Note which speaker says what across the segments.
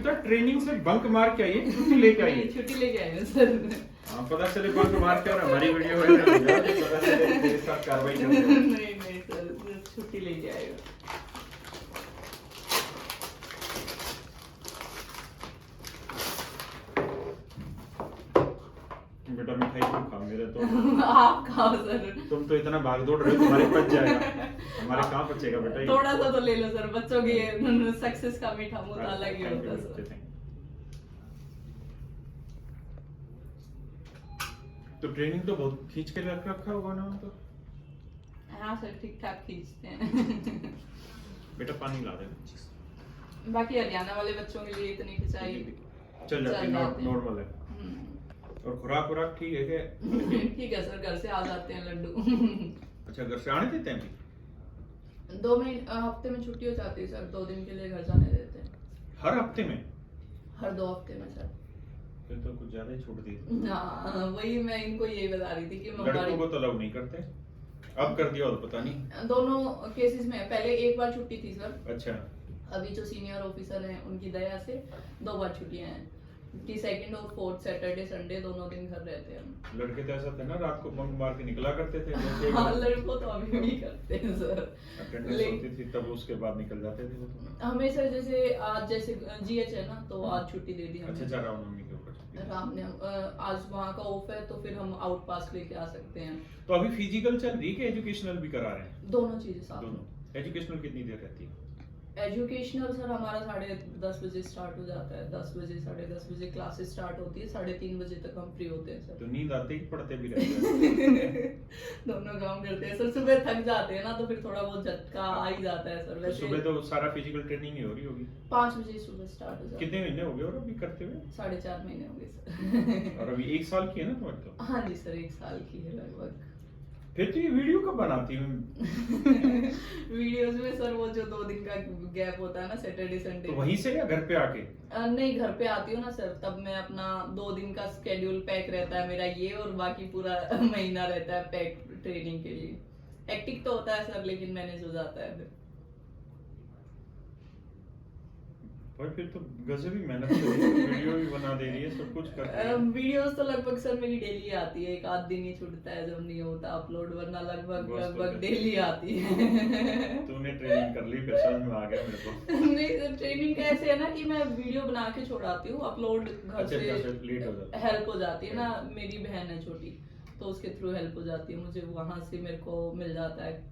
Speaker 1: शिवता ट्रेनिंग से बंक मार के आई, छुट्टी लेके आई है।
Speaker 2: छुट्टी लेके आए हैं सर।
Speaker 1: हाँ, पता चले बंक मार के और हमारी वीडियो वायरल हो जाए, पता चले तेरे साथ कार्रवाई कर रहे हैं।
Speaker 2: नहीं सर, छुट्टी लेके आए हो।
Speaker 1: बेटा मिठाई तुम खाओ, मेरे तो
Speaker 2: आप खाओ सर।
Speaker 1: तुम तो इतना भाग दौड़ रहे हो, तुम्हारे पच जाएगा, हमारे कहाँ पचेगा बेटा ये।
Speaker 2: थोड़ा सा तो ले लो सर, बच्चों की सक्सेस का मीठा मुंह तो अलग ही होता है सर।
Speaker 1: तो ट्रेनिंग तो बहुत खींच के रख रखा होगा ना तो।
Speaker 2: हाँ सर, ठीक ठाक खींचते हैं।
Speaker 1: बेटा पानी ला दे।
Speaker 2: बाकी हरियाणा वाले बच्चों के लिए इतनी खिंचाई
Speaker 1: चल जाती है, नॉर्मल है। और खुराक ठीक है क्या?
Speaker 2: ठीक है सर, घर से आ जाते हैं लड्डू।
Speaker 1: अच्छा, घर से आने देते हैं अभी?
Speaker 2: 2 हफ्ते में छुट्टी हो जाती है सर, 2 दिन के लिए घर जाने देते हैं।
Speaker 1: हर हफ्ते में?
Speaker 2: हर 2 हफ्ते में सर।
Speaker 1: फिर तो कुछ ज्यादा ही छूट दी।
Speaker 2: हाँ, वही मैं इनको यही बता रही थी कि
Speaker 1: लड़कों को तो अलाउ नहीं करते, अब कर दिया और पता नहीं।
Speaker 2: दोनों केसेस में पहले एक बार छुट्टी थी सर।
Speaker 1: अच्छा।
Speaker 2: अभी जो सीनियर ऑफिसर हैं उनकी दया से 2 बार छुट्टियां हैं कि 2nd और 4th सैटरडे संडे दोनों दिन घर रहते हैं हम।
Speaker 1: लड़के तो ऐसा थे ना, रात को बंक मार के निकला करते थे।
Speaker 2: हाँ, लड़कों तो अभी भी करते हैं सर।
Speaker 1: अटेंडेंस होती थी तब उसके बाद निकल जाते थे वो तो।
Speaker 2: हमें सर जैसे आज जैसे जीएच है ना, तो आज छुट्टी दे दी हमने।
Speaker 1: अच्छा, जा रामनवमी के ऊपर
Speaker 2: राम ने आज वहाँ का ऑफ है, तो फिर हम आउट पास लेके आ सकते हैं।
Speaker 1: तो अभी फिजिकल चल रही है कि एजुकेशनल भी करा रहे हैं?
Speaker 2: दोनों चीजें साथ में।
Speaker 1: दोनों। एजुकेशनल कितनी देर रहती है?
Speaker 2: एजुकेशनल सर हमारा 10:30 बजे स्टार्ट हो जाता है, 10 बजे 10:30 बजे क्लासेस स्टार्ट होती है, 3:30 बजे तक हम फ्री होते हैं सर।
Speaker 1: तो नींद आते ही पढ़ते भी रहते हैं?
Speaker 2: दोनों काम करते हैं सर। सुबह थक जाते हैं ना, तो फिर थोड़ा बहुत झटका आ ही जाता है सर।
Speaker 1: तो
Speaker 2: वैसे
Speaker 1: सुबह तो सारा फिजिकल ट्रेनिंग ही हो रही होगी?
Speaker 2: 5 बजे सुबह स्टार्ट हो जाता है।
Speaker 1: कितने महीने हो गए और अभी करते हुए?
Speaker 2: 4.5 महीने हो गए सर।
Speaker 1: और अभी 1 साल की है ना तुम्हारी तो?
Speaker 2: हाँ जी सर, 1 साल की है लगभग।
Speaker 1: फिर तो ये वीडियो कब बनाती हूँ?
Speaker 2: वीडियोस में सर वो जो 2 दिन का गैप होता है ना, सैटरडे संडे,
Speaker 1: तो वहीं से या घर पे आके?
Speaker 2: नहीं, घर पे आती हूँ ना सर, तब मैं अपना 2 दिन का स्केड्यूल पैक रहता है मेरा ये, और बाकी पूरा महीना रहता है पैक ट्रेनिंग के लिए। एक्टिक तो होता है सर, लेकिन मैनेज हो जाता है फिर।
Speaker 1: और फिर तो गजब ही मेहनत कर रही है, वीडियो भी बना दे रही है, सब कुछ कर रही है।
Speaker 2: वीडियोस तो लगभग सर मेरी डेली आती है, 1 आध दिन ही छूटता है जब नहीं होता अपलोड, वरना लगभग डेली आती है।
Speaker 1: तूने ट्रेनिंग कर ली, फिर समझ में आ गया मेरे को।
Speaker 2: नहीं सर, ट्रेनिंग कैसे है ना कि मैं वीडियो बना के छोड़ाती हूँ, अपलोड घर से
Speaker 1: लेट हो जाता है।
Speaker 2: हेल्प हो जाती है ना, मेरी बहन है छोटी, तो उसके थ्रू हेल्प हो जाती है मुझे, वहां से मेरे को मिल जाता है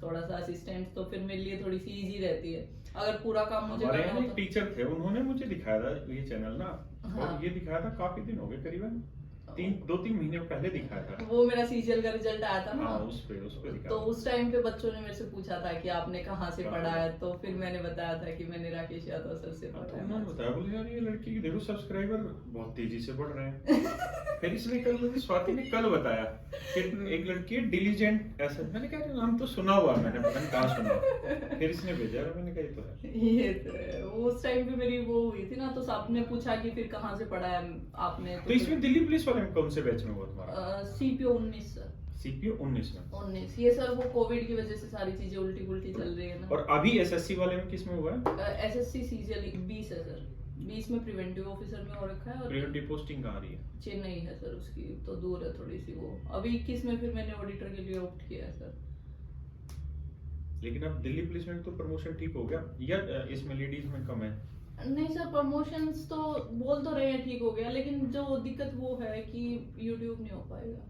Speaker 2: थोड़ा सा असिस्टेंट, तो फिर मेरे लिए थोड़ी सी इजी रहती है। अगर पूरा काम मुझे
Speaker 1: हमारे
Speaker 2: करना
Speaker 1: यहाँ
Speaker 2: हो
Speaker 1: एक
Speaker 2: तो
Speaker 1: टीचर थे, उन्होंने मुझे दिखाया था ये चैनल ना।
Speaker 2: हाँ।
Speaker 1: और ये दिखाया था काफी दिन हो गए, करीबन 2-3 महीने पहले दिखाया था।
Speaker 2: वो मेरा सीजीएल का रिजल्ट आया था ना,
Speaker 1: हाँ, उस पे दिखाया
Speaker 2: तो
Speaker 1: था।
Speaker 2: उस टाइम पे बच्चों ने मेरे से पूछा था कि आपने कहाँ से पढ़ा है, तो फिर मैंने बताया था कि मैंने राकेश यादव सर से
Speaker 1: हाँ, तो
Speaker 2: पढ़ा
Speaker 1: उन्होंने
Speaker 2: है।
Speaker 1: बताया, बोले यार ये लड़की की देखो सब्सक्राइबर बहुत तेजी से बढ़ रहे हैं। फिर इसने कल मुझे स्वाति ने कल बताया कि एक लड़की है डिलीजेंट ऐसा। मैंने कहा नाम तो सुना हुआ, मैंने पता नहीं कहाँ सुना। फिर इसने भेजा, मैंने कहा ये तो है।
Speaker 2: ये तो है। उस टाइम पे मेरी वो हुई थी ना, तो सबने पूछा कि फिर कहाँ से पढ़ा है आपने,
Speaker 1: तो इसमें दिल्ली पुलिस वाले में कौन से बैच में हुआ तुम्हारा?
Speaker 2: CPO 19 sir.
Speaker 1: सीपीओ 19 में?
Speaker 2: 19 ये सर वो कोविड की वजह से सारी चीजें उल्टी पुल्टी चल रही है ना।
Speaker 1: और अभी एसएससी वाले में किस में हुआ है?
Speaker 2: एसएससी सीजीएल 20 है सर, 20 में प्रिवेंटिव ऑफिसर में हो रखा है। और
Speaker 1: प्रिवेंटिव पोस्टिंग कहाँ आ रही है?
Speaker 2: चेन्नई है सर, उसकी तो दूर है थोड़ी सी वो। अभी 21 में फिर मैंने ऑडिटर के लिए ऑप्ट किया है सर।
Speaker 1: लेकिन अब दिल्ली पुलिस में तो प्रमोशन ठीक हो गया, या इसमें लेडीज में कम है?
Speaker 2: नहीं सर, प्रमोशंस तो बोल तो रहे हैं ठीक हो गया, लेकिन जो दिक्कत वो है कि यूट्यूब नहीं हो पाएगा।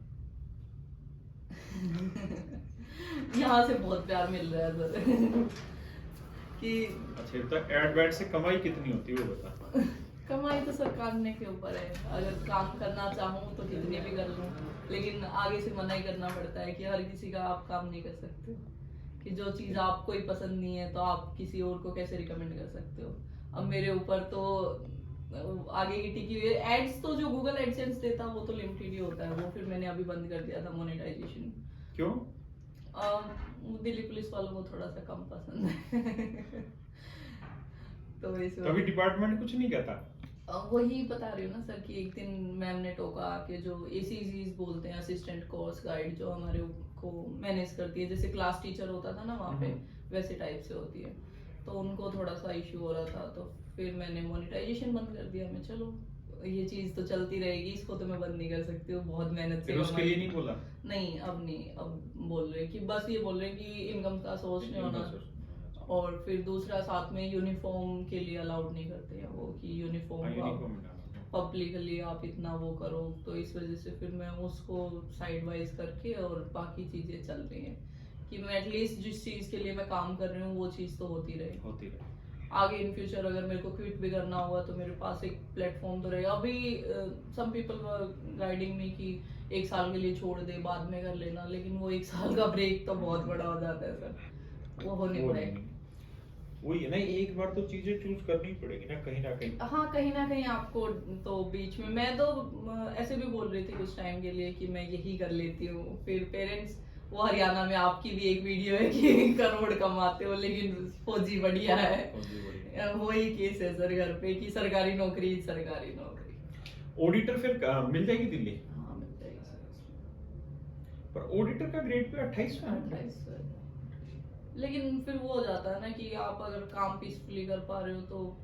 Speaker 2: यहाँ से बहुत प्यार मिल रहा है सर। कि
Speaker 1: अच्छा, तो एड बैड से कमाई कितनी होती है वो बता।
Speaker 2: कमाई तो सर करने के ऊपर है, अगर काम करना चाहूँ तो कितने भी कर लूँ, लेकिन आगे से मना ही करना पड़ता है कि हर किसी का आप काम नहीं कर सकते, कि जो चीज़ आपको ही पसंद नहीं है तो आप किसी और को कैसे रिकमेंड कर सकते हो। अब मेरे ऊपर तो आगे की टिकी हुई है। एड्स तो जो गूगल एडसेंस देता वो तो लिमिटेड ही होता है, वो फिर मैंने अभी बंद कर दिया था मोनेटाइजेशन।
Speaker 1: क्यों?
Speaker 2: दिल्ली पुलिस वालों को थोड़ा सा कम पसंद है। तो इस
Speaker 1: अभी डिपार्टमेंट कुछ नहीं कहता?
Speaker 2: वही बता रही हूँ ना सर कि एक दिन मैम ने टोका कि जो ACGs बोलते हैं, असिस्टेंट कोर्स गाइड, जो हमारे को मैनेज करती है, जैसे क्लास टीचर होता था ना वहाँ पे, वैसे टाइप से होती है, तो उनको थोड़ा सा इश्यू हो रहा था, तो फिर मैंने मोनेटाइजेशन बंद कर दिया। मैं चलो ये चीज तो चलती रहेगी, इसको तो मैं बंद नहीं कर सकती हूँ, बहुत मेहनत से
Speaker 1: फिर उसके लिए नहीं बोला?
Speaker 2: नहीं, अब नहीं, अब बोल रहे कि बस ये बोल रहे कि इनकम का सोर्स नहीं होना। और फिर दूसरा साथ में यूनिफॉर्म के लिए अलाउड नहीं करते हैं वो, कि यूनिफॉर्म पब्लिकली आप इतना वो करो, तो इस वजह से फिर मैं उसको साइड वाइज करके और बाकी चीजें चल रही हैं कि मैं एटलीस्ट जिस चीज के लिए मैं काम कर रही हूँ वो चीज तो होती रहे। आगे इन फ्यूचर अगर मेरे को क्विट भी करना हुआ तो मेरे पास एक प्लेटफॉर्म तो रहेगा। अभी सम पीपल वर गाइडिंग मी कि 1 साल के लिए छोड़ दे, बाद में कर लेना, लेकिन वो 1 साल का ब्रेक तो बहुत बड़ा हो जाता है सर, वो हो नहीं पाएगा।
Speaker 1: वही है ना, एक बार तो चीजें चूज करनी पड़ेगी ना कहीं ना कहीं।
Speaker 2: हाँ, कहीं ना कहीं आपको तो बीच में, मैं तो ऐसे भी बोल रही थी कुछ टाइम के लिए कि मैं यही कर लेती हूँ। फिर पेरेंट्स, वो हरियाणा में आपकी भी एक वीडियो है कि करोड़ कमाते हो लेकिन फौजी बढ़िया है, वही केस है सर घर पे कि सरकारी नौकरी।
Speaker 1: ऑडिटर फिर मिल जाएगी दिल्ली?
Speaker 2: हाँ, मिल जाएगी सर।
Speaker 1: पर ऑडिटर का ग्रेड पे 28 है।
Speaker 2: 28 सर, लेकिन फिर वो हो जाता है ना कि आप अगर काम पीसफुली कर पा रहे हो तो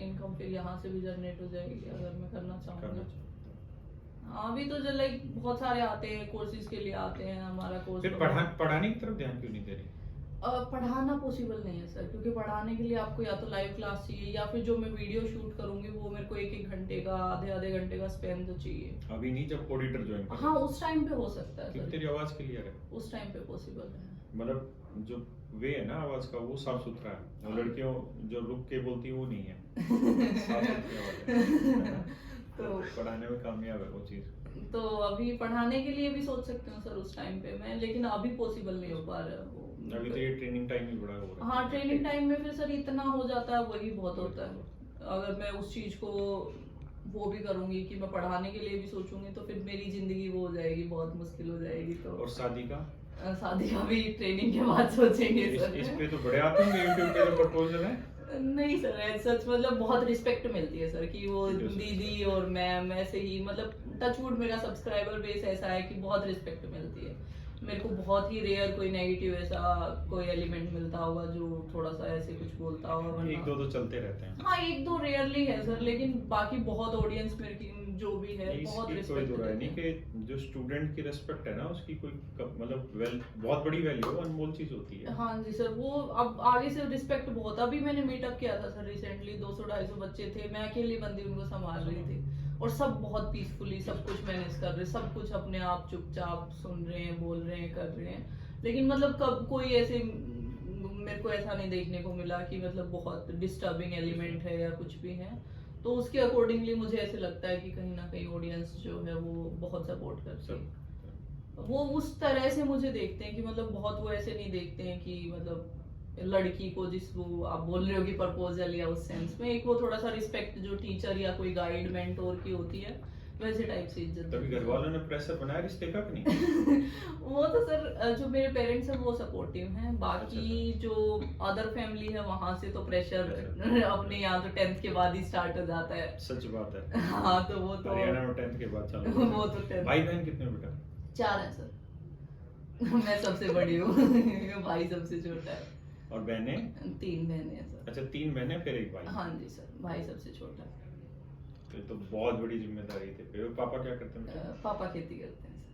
Speaker 2: इनकम फिर यहाँ से भी जनरेट हो जाएगी अगर मैं करना चाहूँगा। हाँ, अभी तो जो लाइक बहुत सारे आते हैं कोर्सेज के लिए आते हैं, हमारा कोर्स।
Speaker 1: फिर पढ़ाने की तरफ ध्यान क्यों नहीं दे रही?
Speaker 2: पढ़ाना पॉसिबल नहीं है सर, क्योंकि पढ़ाने के लिए आपको या तो लाइव क्लास चाहिए या फिर जो मैं वीडियो शूट करूंगी वो मेरे को 1-1 घंटे का, आधे घंटे का स्पैन तो चाहिए।
Speaker 1: अभी नहीं, जब ऑडिटर ज्वाइन करें।
Speaker 2: हाँ, उस टाइम पे हो सकता है सर।
Speaker 1: तेरी आवाज क्लियर है?
Speaker 2: उस टाइम पे पॉसिबल है।
Speaker 1: मतलब जो वे है ना आवाज का, वो साफ सुथरा है। और लड़कियों जो रुक के बोलती है वो नहीं है, साफ सुथरी आवाज है। तो पढ़ाने में कामयाब है वो चीज।
Speaker 2: तो अभी पढ़ाने के लिए भी सोच सकती हूँ सर उस टाइम पे मैं, लेकिन अभी पॉसिबल नहीं हो पा रहा है वो।
Speaker 1: अभी तो ये ट्रेनिंग टाइम ही बड़ा हो रहा है।
Speaker 2: हाँ, ट्रेनिंग टाइम में फिर सर इतना हो जाता है, वही बहुत होता है। अगर मैं उस चीज को वो भी करूंगी कि मैं पढ़ाने के लिए भी सोचूंगी तो फिर मेरी जिंदगी वो हो जाएगी, बहुत मुश्किल हो जाएगी। तो
Speaker 1: और शादी का
Speaker 2: भी ट्रेनिंग के बाद सोचेंगे सर।
Speaker 1: इस पे तो बड़े आते हैं यूट्यूब पे तो प्रपोजल है।
Speaker 2: नहीं सर, सच मतलब बहुत रिस्पेक्ट मिलती है सर कि वो दीदी और मैम ऐसे ही, मतलब टचवुड मेरा सब्सक्राइबर बेस ऐसा है कि बहुत रिस्पेक्ट मिलती है मेरे को। बहुत ही रेयर कोई नेगेटिव ऐसा कोई एलिमेंट मिलता होगा जो थोड़ा सा ऐसे कुछ बोलता होगा।
Speaker 1: 1-2 तो चलते रहते हैं।
Speaker 2: हाँ, 1-2 रेयरली है सर, लेकिन बाकी बहुत ऑडियंस मेरे की जो भी है बहुत रिस्पेक्ट
Speaker 1: कोई नहीं कि जो स्टूडेंट की रिस्पेक्ट है ना उसकी कोई मतलब बहुत बड़ी वैल्यू, अनमोल चीज होती है।
Speaker 2: हाँ जी सर, वो अब आगे से रिस्पेक्ट बहुत। अभी मैंने मीटअप किया था सर रिसेंटली, 200-250 बच्चे थे, मैं अकेली बंदी उनको संभाल रही थी और सब बहुत पीसफुली सब कुछ मैनेज कर रहे, सब कुछ अपने आप चुपचाप सुन रहे हैं, बोल रहे हैं, कर रहे हैं। लेकिन मतलब कब कोई ऐसे मेरे को ऐसा नहीं देखने को मिला कि मतलब बहुत डिस्टर्बिंग एलिमेंट है या कुछ भी है। तो उसके अकॉर्डिंगली मुझे ऐसे लगता है कि कहीं ना कहीं ऑडियंस जो है वो बहुत सपोर्ट करती है। वो उस तरह से मुझे देखते हैं कि मतलब बहुत वो ऐसे नहीं देखते हैं कि मतलब लड़की को जिसको आप बोल रहे हो कि प्रपोजल या उस सेंस में, एक वो थोड़ा सा रिस्पेक्ट जो टीचर या कोई गाइड मेंटोर की होती है वैसे टाइप से इज्जत।
Speaker 1: तभी घर वालों ने प्रेशर बनाया रिश्ते का कि नहीं?
Speaker 2: वो तो सर जो मेरे पेरेंट्स हैं वो सपोर्टिव हैं, बाकी जो अदर फैमिली है वहां से तो प्रेशर अपने यहाँ तो 10th के बाद ही स्टार्ट हो जाता है।
Speaker 1: सच बात है।
Speaker 2: हाँ, तो वो तो
Speaker 1: हरियाणा में 10th के बाद चालू
Speaker 2: वो तो 10th।
Speaker 1: भाई बहन कितने बेटा?
Speaker 2: 4 है सर। मैं सबसे बड़ी हूँ, भाई सबसे छोटा है।
Speaker 1: और बहनें?
Speaker 2: 3 बहनें हैं सर।
Speaker 1: अच्छा, 3 बहनें फिर एक भाई?
Speaker 2: हाँ जी सर, भाई सबसे छोटा है।
Speaker 1: तो बहुत बड़ी जिम्मेदारी थी। फिर पापा क्या करते हैं?
Speaker 2: पापा खेती करते हैं सर।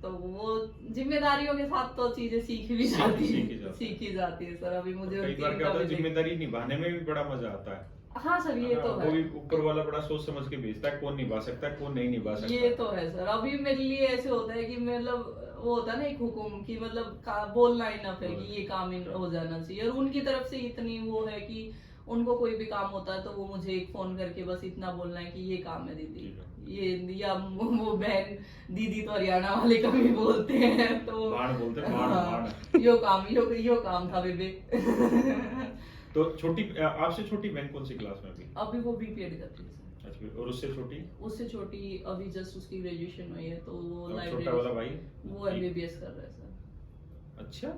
Speaker 2: तो वो जिम्मेदारियों के साथ तो चीजें सीख ही जाती है सर। अभी मुझे
Speaker 1: कई बार क्या होता है जिम्मेदारी निभाने में भी बड़ा मजा आता है।
Speaker 2: हाँ सर, ये तो है।
Speaker 1: वो भी ऊपर वाला बड़ा सोच समझ के भेजता है कौन निभा सकता है कौन नहीं निभा सकता।
Speaker 2: ये तो है सर। अभी मेरे लिए ऐसे होता है कि मतलब वो होता है ना एक हुक्म की मतलब बोलना इनफ है कि ये काम हो जाना चाहिए, और उनकी तरफ से इतनी वो है कि उनको कोई भी काम होता है तो वो मुझे एक फोन करके बस इतना बोलना है कि ये काम है दीदी, ये, या वो बहन दीदी तो हरियाणा वाले कभी बोलते हैं तो
Speaker 1: बाण बोलते हैं, बाण।
Speaker 2: यो काम था बेबे।
Speaker 1: तो छोटी आपसे छोटी बहन कौन सी क्लास में
Speaker 2: अभी वो बीपीएड करती है।
Speaker 1: अच्छा, और उससे छोटी
Speaker 2: अभी जस्ट उसकी ग्रेजुएशन हुई है तो वो
Speaker 1: छोटा वाला भाई
Speaker 2: वो एमबीबीएस कर रहा है सर।
Speaker 1: अच्छा,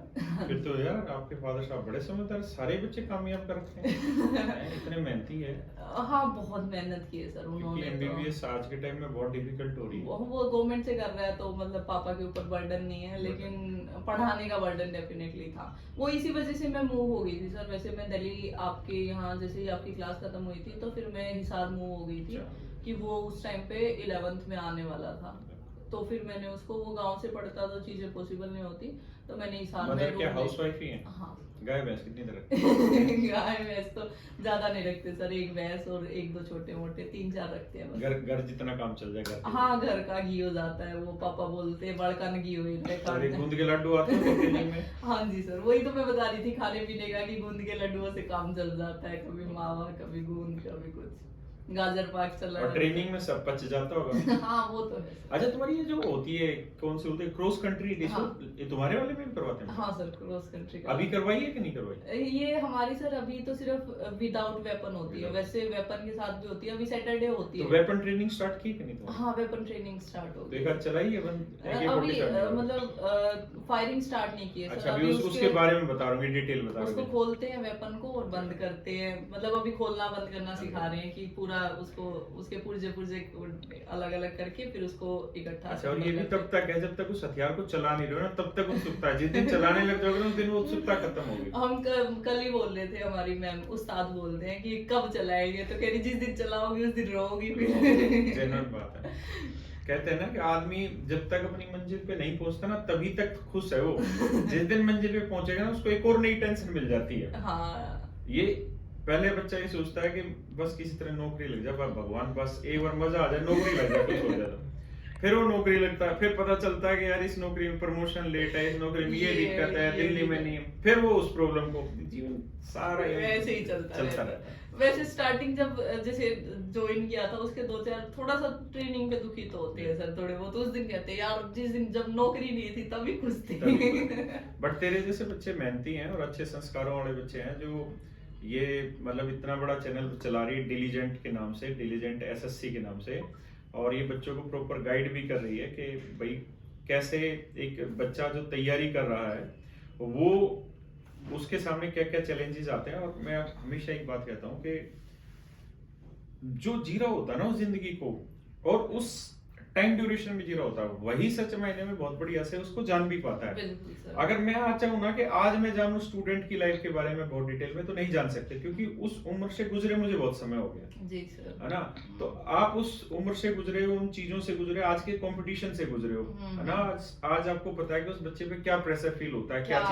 Speaker 1: फिर तो यार आपके फादर साहब बड़े समझदार, सारे बच्चे कामयाब कर रखे हैं। इतने मेहनती है।
Speaker 2: हाँ बहुत मेहनत की है सर
Speaker 1: क्योंकि
Speaker 2: उन्होंने तो।
Speaker 1: एमबीबीएस आज के टाइम में बहुत डिफिकल्ट हो रही है।
Speaker 2: वो गवर्नमेंट से कर रहा है तो मतलब पापा के ऊपर बर्डन नहीं है, लेकिन पढ़ाने का बर्डन डेफिनेटली था। वो इसी वजह से मैं मूव हो गई थी सर। वैसे मैं दिल्ली आपके यहाँ जैसे ही आपकी क्लास खत्म हुई थी तो फिर मैं हिसार मूव हो गई थी, कि वो उस टाइम पे 11th में आने वाला था। तो फिर मैंने उसको, वो गांव से पढ़ता तो चीजें पॉसिबल नहीं होती, तो मैंने हिसार में
Speaker 1: मतलब क्या हाउसवाइफ ही है?
Speaker 2: हाँ
Speaker 1: गाय भैंस कितनी तरह?
Speaker 2: गाय भैंस तो ज्यादा नहीं रखते सर, एक भैंस और एक दो छोटे मोटे 3-4 रखते हैं बस।
Speaker 1: घर जितना काम चल जाएगा।
Speaker 2: हाँ घर का घी हो जाता है, वो पापा बोलते हैं बड़का न घी हो
Speaker 1: और एक गूंद के लड्डू आते हैं दिल्ली में।
Speaker 2: हाँ जी सर, वही तो मैं बता रही थी खाने पीने का, कि गूंद के लड्डुओं से काम चल जाता है, कभी मावा कभी गूंद कभी कुछ, गाजर पाक चल रहा
Speaker 1: और ट्रेनिंग में सब पच जाता होगा।
Speaker 2: हाँ वो तो है।
Speaker 1: अच्छा, तुम्हारी ये जो होती है, कौन सी होती है, क्रॉस कंट्री रेस,
Speaker 2: हाँ।
Speaker 1: ये तुम्हारे वाले में भी करवाते हैं?
Speaker 2: हाँ सर क्रॉस कंट्री का
Speaker 1: अभी करवाई है कि नहीं करवाई?
Speaker 2: ये हमारी सर अभी तो सिर्फ विदाउट वेपन होती है, वैसे वेपन के साथ भी होती है। अभी सैटरडे होती
Speaker 1: तो
Speaker 2: है।
Speaker 1: वेपन ट्रेनिंग स्टार्ट की कि नहीं तुम्हारी?
Speaker 2: हाँ वेपन ट्रेनिंग स्टार्ट हो
Speaker 1: तो
Speaker 2: गई।
Speaker 1: एक हाथ चलाई है
Speaker 2: अभी मतलब फायरिंग स्टार्ट नहीं की है
Speaker 1: अच्छा,
Speaker 2: सर।
Speaker 1: अभी उसके बारे में बता रहा हूँ, डिटेल बता रहा
Speaker 2: उसको
Speaker 1: हूँ।
Speaker 2: खोलते हैं वेपन को और बंद करते हैं, मतलब अभी खोलना बंद करना सिखा रहे हैं, कि पूरा उसको उसके पुर्जे पुर्जे अलग अलग करके फिर उसको इकट्ठा।
Speaker 1: अच्छा, और ये भी तब तक है जब तक उस हथियार को चला नहीं रहे हो ना, तब तक उत्सुकता है। जिस दिन चलाने लग जाओगे ना, उस दिन वो उत्सुकता खत्म होगी।
Speaker 2: हम कल ही बोल रहे थे, हमारी मैम उस्ताद बोलते हैं कि कब चलाएंगे, तो कह रही जिस दिन चलाओगी उस दिन रोगी फिर।
Speaker 1: जेन्युइन बात है। कहते हैं ना कि आदमी जब तक अपनी मंजिल पे नहीं पहुंचता ना, तभी तक खुश है वो। जिस दिन मंजिल पे पहुंचेगा ना, उसको एक और नई टेंशन मिल जाती है।
Speaker 2: हाँ
Speaker 1: ये पहले बच्चा ये सोचता है कि बस किसी तरह नौकरी लग जाए, भगवान बस एक बार मजा आ जाए, नौकरी लग जाए, कुछ हो जाए। फिर वो नौकरी लगता है, फिर पता चलता है कि यार इस नौकरी में प्रमोशन लेट है, इस नौकरी में ये दिक्कत है, दिल्ली में नहीं है। फिर वो उस प्रॉब्लम को, जीवन सारा
Speaker 2: वैसे ही चलता रहता है। वैसे स्टार्टिंग जब जैसे ज्वाइन किया था, उसके 2-4 थोड़ा सा ट्रेनिंग पे दुखी तो होते हैं सर थोड़े बहुत। उस दिन कहते हैं यार जिस दिन जब नौकरी नहीं थी तभी खुश थे।
Speaker 1: बट तेरे जैसे बच्चे मेहनती हैं और अच्छे संस्कारों वाले बच्चे हैं, जो ये मतलब इतना बड़ा चैनल चला रही है डिलीजेंट के नाम से, डिलीजेंट एसएससी के नाम से, और ये बच्चों को प्रॉपर गाइड भी कर रही है कि भाई कैसे एक बच्चा जो तैयारी कर रहा है वो, उसके सामने क्या क्या चैलेंजेस आते हैं। और मैं हमेशा एक बात कहता हूँ कि जो जी रहा होता है ना उस जिंदगी को, और उस टाइम ड्यूरेशन में जी रहा होता है, वही सच मायने में बहुत बढ़िया से उसको जान भी पाता है।
Speaker 2: बिल्कुल सर।
Speaker 1: अगर मैं आज चाहूँ ना कि आज मैं जानूं स्टूडेंट की लाइफ के बारे में बहुत डिटेल में, तो नहीं जान सकते, क्योंकि उस उम्र से गुजरे मुझे बहुत समय हो गया।
Speaker 2: जी सर।
Speaker 1: है ना? तो आप उस उम्र से गुजरे हो, उन चीजों से गुजरे, आज के कंपटीशन से गुजरे हो, है ना? आज आपको पता है कि उस बच्चे पे क्या प्रेशर फील होता है, क्या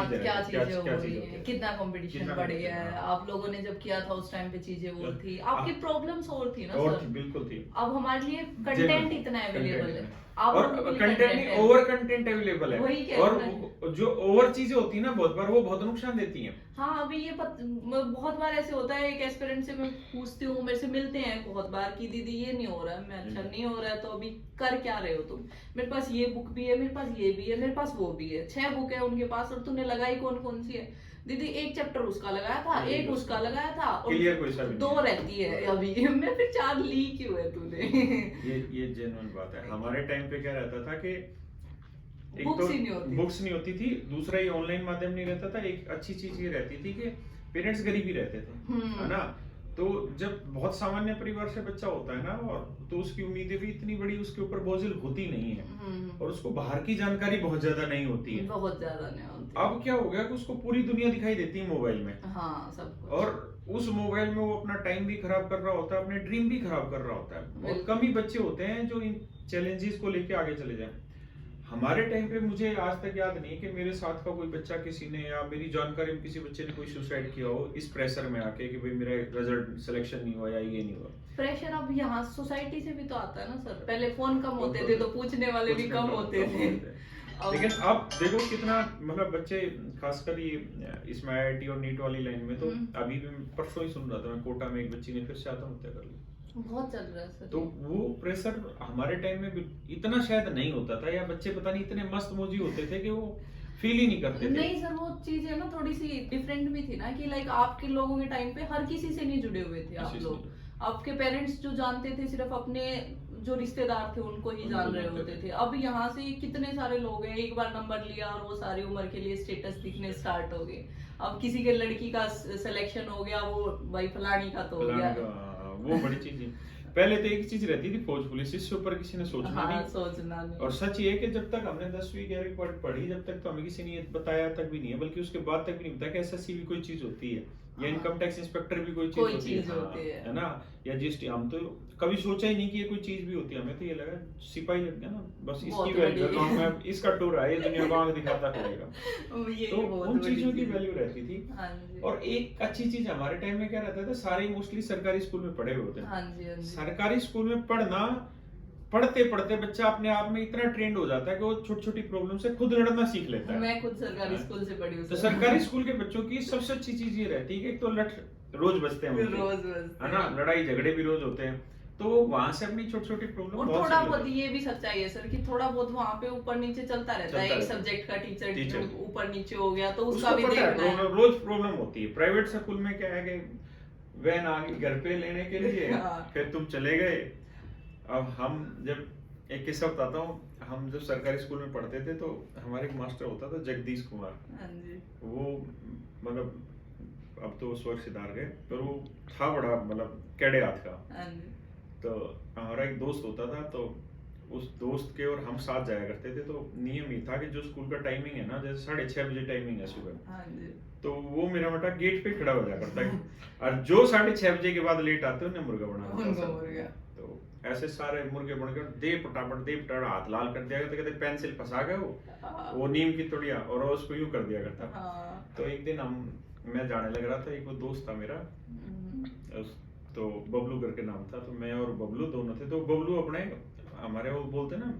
Speaker 1: चीजें
Speaker 2: हो रही है, कितना कंपटीशन बढ़ गया है। आप लोगों ने जब किया था उस टाइम पे चीजें और थी, आपकी प्रॉब्लम्स और थी ना सर।
Speaker 1: बिल्कुल थी।
Speaker 2: अब हमारे लिए कंटेंट इतना अवेलेबल है,
Speaker 1: और कंटेंट नहीं, ओवर कंटेंट अवेलेबल है। और जो ओवर चीजें होती है ना, बहुत बार वो बहुत नुकसान देती हैं।
Speaker 2: हाँ अभी ये बहुत बार ऐसे होता है, एक एस्पिरेंट से मैं पूछती हूँ, मेरे से मिलते हैं बहुत बार कि दीदी ये नहीं हो रहा है, मैं अच्छा नहीं हो रहा है, तो अभी कर क्या रहे हो तुम? मेरे पास ये बुक भी है, मेरे पास ये भी है, मेरे पास वो भी है, 6 बुक है उनके पास, और तूने लगाई कौन कौन सी है? दीदी एक चैप्टर उसका लगाया था, एक उसका लगाया था, और
Speaker 1: क्लियर कोई सा भी
Speaker 2: 2 रहती है अभी मैं, फिर 4 ली क्यों है तूने?
Speaker 1: ये जेन्युइन बात है। हमारे टाइम पे क्या रहता था कि एक
Speaker 2: बुक्स
Speaker 1: तो
Speaker 2: ही नहीं होती,
Speaker 1: बुक्स नहीं होती थी, दूसरा ये ऑनलाइन माध्यम नहीं रहता था। एक अच्छी चीज ये रहती थी कि पेरेंट्स गरीब ही रहते थे, है ना? तो जब बहुत सामान्य परिवार से बच्चा होता है ना, और तो उसकी उम्मीदें भी इतनी बड़ी उसके ऊपर बोझिल होती नहीं है, और उसको बाहर की जानकारी बहुत ज्यादा नहीं होती है,
Speaker 2: बहुत ज्यादा नहीं होती।
Speaker 1: अब क्या हो गया कि उसको पूरी दुनिया दिखाई देती है मोबाइल में।
Speaker 2: हाँ सब कुछ।
Speaker 1: और उस मोबाइल में वो अपना टाइम भी खराब कर रहा होता है, अपने ड्रीम भी खराब कर रहा होता है। बहुत कम ही बच्चे होते हैं जो इन चैलेंजेस को लेके आगे चले जाएं। हमारे टाइम पे मुझे आज तक याद नहीं कि मेरे साथ का कोई बच्चा, किसी ने या मेरी जानकारी में किसी बच्चे ने कोई सुसाइड किया हो इस प्रेशर में आके कि भाई मेरा रिजल्ट सिलेक्शन नहीं हुआ या ये नहीं हुआ।
Speaker 2: प्रेशर अब यहाँ सोसाइटी से भी तो आता है ना सर। पहले फोन कम होते थे तो पूछने वाले भी कम होते थे।
Speaker 1: लेकिन अब देखो कितना मतलब बच्चे, खासकर ये इसमें IIT और नीट वाली लाइन में, तो अभी भी परसों ही सुन रहा था मैं, कोटा में एक बच्ची ने फिर से आत्महत्या कर ली।
Speaker 2: बहुत चल रहा है सर।
Speaker 1: तो वो प्रेशर हमारे टाइम में इतना शायद नहीं होता था, या बच्चे पता नहीं इतने मस्त मोजी होते थे कि वो फील ही नहीं करते थे।
Speaker 2: नहीं सर, वो चीजें ना थोड़ी सी डिफरेंट भी थी ना, कि लाइक आपके लोगों के टाइम पे हर किसी से नहीं जुड़े हुए थे आप लोग। आपके पेरेंट्स जो जानते थे सिर्फ अपने जो रिश्तेदार थे उनको ही जान रहे होते थे। अब यहाँ से कितने सारे लोग हैं, एक बार नंबर लिया और वो सारी उम्र के लिए स्टेटस दिखने स्टार्ट हो गए। अब किसी के लड़की का सिलेक्शन हो गया, वो भाई फलानी का तो हो गया।
Speaker 1: वो बड़ी चीज है। पहले तो एक चीज रहती थी फौज पुलिस, इससे ऊपर किसी ने सोचना
Speaker 2: हाँ,
Speaker 1: नहीं।
Speaker 2: सोचना नहीं।
Speaker 1: और सच ये है कि जब तक हमने 10वीं 11वीं पढ़ी, जब तक तो हमें किसी ने बताया तक भी नहीं है, बल्कि उसके बाद तक भी नहीं बताया कि एसएससी भी कोई चीज होती है, या इनकम टैक्स इंस्पेक्टर भी कोई चीज होती है ना, या जीएसटी। हम तो कभी सोचा ही नहीं कि ये कोई चीज भी होती है। हमें तो ये लगा सिपाही लग गया ना, बस इसकी वैल्यू में इसका टूर है, ये दुनिया को आगे दिखाता करेगा। तो उन चीजों की वैल्यू रहती थी। और एक अच्छी चीज हमारे टाइम में क्या रहता था, सारे मोस्टली सरकारी स्कूल में पढ़े हुए होते। सरकारी स्कूल में पढ़ते पढ़ते बच्चा अपने आप में इतना ट्रेंड हो जाता है कि वो छोटी छोटी प्रॉब्लम से खुद लड़ना सीख लेता है।
Speaker 2: मैं खुद सरकारी स्कूल से पढ़ी हूँ।
Speaker 1: तो सरकारी स्कूल के बच्चों की सबसे अच्छी चीज ये रहती है कि एक तो लठ रोज बजते हैं, है ना, लड़ाई झगड़े भी रोज होते हैं, तो वहां से अपनी छोटी छोटी प्रॉब्लम।
Speaker 2: और थोड़ा बहुत ये भी सच्चाई है सर कि थोड़ा बहुत वहाँ पे ऊपर नीचे चलता रहता है। एक सब्जेक्ट का टीचर ऊपर नीचे हो गया तो उसका भी देखना है।
Speaker 1: रोज प्रॉब्लम होती है। प्राइवेट स्कूल में क्या है कि वैन आ गई घर पे लेने के लिए, फिर तुम चले गए। अब हम जब एक किस्सा बताता हूँ, हम जब सरकारी स्कूल में पढ़ते थे तो हमारे एक मास्टर होता था जगदीश कुमार। वो मतलब अब तो उस वक्त सिधार गए, पर वो था बड़ा मतलब कैडे हाथ का। तो हमारा एक दोस्त होता था, तो उस दोस्त के और हम साथ जाया करते थे। तो नियम ये था कि जो स्कूल का टाइमिंग है ना, जैसे 6:30 बजे टाइमिंग है सुबह, तो वो मेरा बेटा गेट पे खड़ा हो जाया करता है, और जो 6:30 बजे के बाद लेट आते उन्हें मुर्गा बना। तो ऐसे सारे मुर्गे बन गए, दे पटापट हाथ लाल कर दिया करते, कहते पेंसिल फंसा गए वो नीम की तोड़िया, और उसको यूं कर दिया करता। तो एक दिन मैं जाने लग रहा था, एक वो दोस्त था मेरा, तो बबलू करके नाम था, तो मैं और बबलू दोनों थे। तो बबलू अपने हमारे वो बोलते ना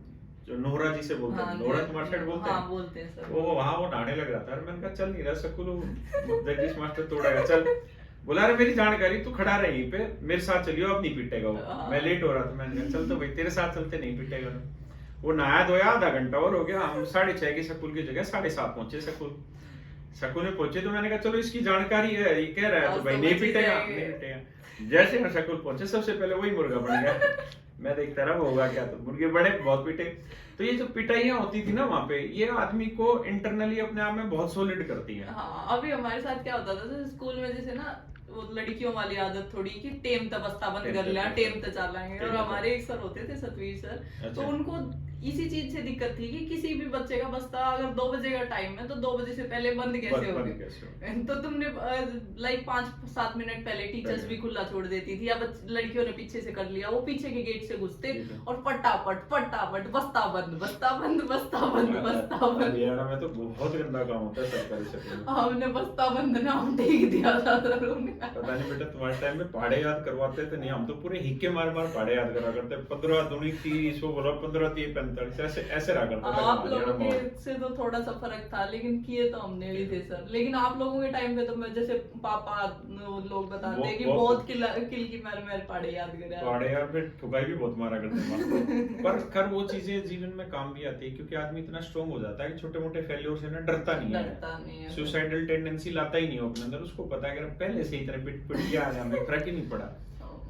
Speaker 1: जो नोहरा जी से बोलते हैं, नोहरा तुम्हारे साइड बोलते हैं सर। वो वहाँ वो नहाने लग रहा था, मैंने कहा चल नहीं रहा स्कूल, जगदीश मास्टर तोड़ेगा, चल। बोला अरे मेरी जानकारी, तू खड़ा रह यहीं पे, मेरे साथ चलियो, अब नहीं पिटेगा वो। मैं लेट हो रहा था, मैंने कहा चल तो भाई तेरे साथ चलते, नहीं पिटेगा। वो नहाया धोया, आधा घंटा और हो गया, हम 6:30 की स्कूल की जगह 7:30 पहुंचे स्कूल में पहुंचे। तो मैंने कहा चलो इसकी जानकारी है, ये कह रहा है तो भाई नहीं पिटेगा। जैसे हम स्कूल पहुंचे, सबसे पहले वही मुर्गा बन गया। मैं देखता रहा वो होगा क्या, तो मुर्गे बड़े बहुत पिटे। तो ये जो पिटाइयां होती थी ना वहाँ पे, ये आदमी को इंटरनली अपने आप में बहुत सॉलिड करती है।
Speaker 2: हाँ, अभी हमारे साथ क्या होता था स्कूल में, जैसे ना वो लड़कियों वाली आदत थोड़ी कि टेम तबस्ता बंद कर लिया, टेम तो चलाएंगे। और हमारे एक सर होते थे सतवीर सर, तो उनको इसी चीज से दिक्कत थी कि किसी भी बच्चे का बस्ता अगर 2 बजे का टाइम है तो 2 बजे से पहले बंद कैसे होगा। तो तुमने लाइक 5-7 मिनट पहले टीचर्स भी खुला छोड़ देती थी, या लड़कियों ने पीछे से कर लिया, वो पीछे के गेट से घुसते और फटाफट बस्ता बंद
Speaker 1: हरियाणा में तो बहुत गंदा काम होता है सरकारी स्कूल में।
Speaker 2: हमने बस्ता बंद नाम टेक दिया था सर ने।
Speaker 1: पता नहीं बेटा तुम्हारे टाइम में पहाड़े याद करवाते थे, नहीं हम तो पूरे हिक्के मार पहाड़े याद करा करते। 15 दूनी 30 वो बोला 15 30 45 ऐसे रहा करता था।
Speaker 2: आप लोगों के से तो थोड़ा सा फर्क था, लेकिन किए तो हमने भी थे सर। लेकिन आप लोगों के टाइम पे तो मैं जैसे पापा लोग बताते हैं कि बहुत किल की मैर पहाड़े याद करे।
Speaker 1: पहाड़े यार पे ठुकाई भी बहुत मारा करते पर खैर वो चीजें जीवन में काम भी आती है, क्योंकि आदमी इतना स्ट्रॉन्ग हो जाता है कि छोटे मोटे फेलियर से ना डरता नहीं है, सुसाइडल टेंडेंसी लाता ही नहीं हो अपने अंदर। उसको पता है कि पहले से ही तरह पिट गया, हमें फर्क ही नहीं पड़ा।